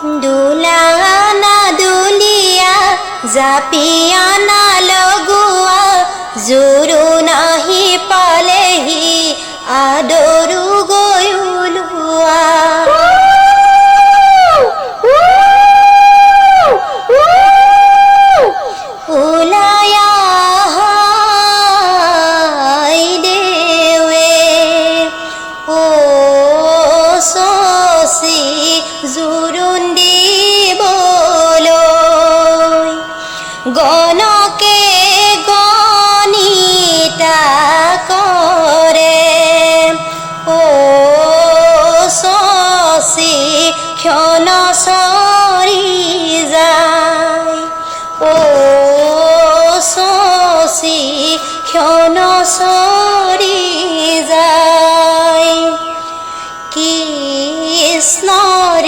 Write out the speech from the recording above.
দুলানা দুলিয়া জাপিয়া না লগোৱা জোৰো নাহি পালেহি আদৰো গৈ ওলোৱা ওলাই আহাই দেৱে ও শশী জোৰোণ দিবলৈ গণকে গণিতা কৰে ও শশী ক্ষণ চৰি যায় ও শশী ক্ষণ চৰি যায় কৃষ্ণৰ